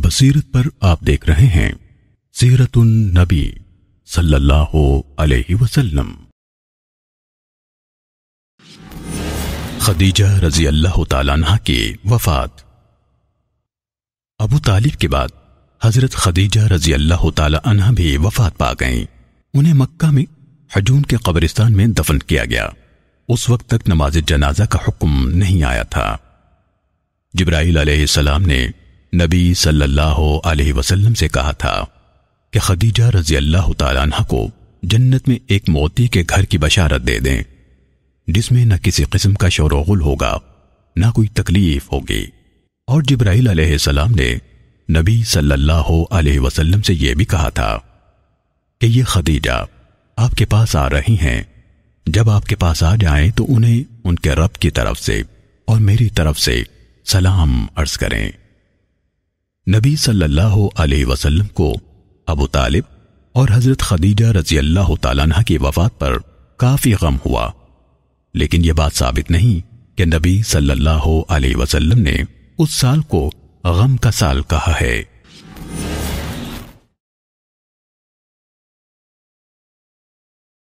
بصیرت پر آپ دیکھ رہے ہیں سیرت النبی صلی اللہ علیہ وسلم۔ خدیجہ رضی اللہ تعالیٰ عنہ کی وفات۔ ابو طالب کے بعد حضرت خدیجہ رضی اللہ تعالیٰ عنہ بھی وفات پا گئیں۔ انہیں مکہ میں حجون کے قبرستان میں دفن کیا گیا۔ اس وقت تک نماز جنازہ کا حکم نہیں آیا تھا۔ جبرائیل علیہ السلام نے نبی صلی اللہ علیہ وسلم سے کہا تھا کہ خدیجہ رضی اللہ تعالیٰ عنہ کو جنت میں ایک موتی کے گھر کی بشارت دے دیں، جس میں نہ کسی قسم کا شور و غل ہوگا، نہ کوئی تکلیف ہوگی۔ اور جبرائیل علیہ السلام نے نبی صلی اللہ علیہ وسلم سے یہ بھی کہا تھا کہ یہ خدیجہ آپ کے پاس آ رہی ہیں، جب آپ کے پاس آ جائیں تو انہیں ان کے رب کی طرف سے اور میری طرف سے سلام عرض کریں۔ نبی صلی اللہ علیہ وسلم کو ابو طالب اور حضرت خدیجہ رضی اللہ تعالیٰ عنہ کی وفات پر کافی غم ہوا، لیکن یہ بات ثابت نہیں کہ نبی صلی اللہ علیہ وسلم نے اس سال کو غم کا سال کہا ہے۔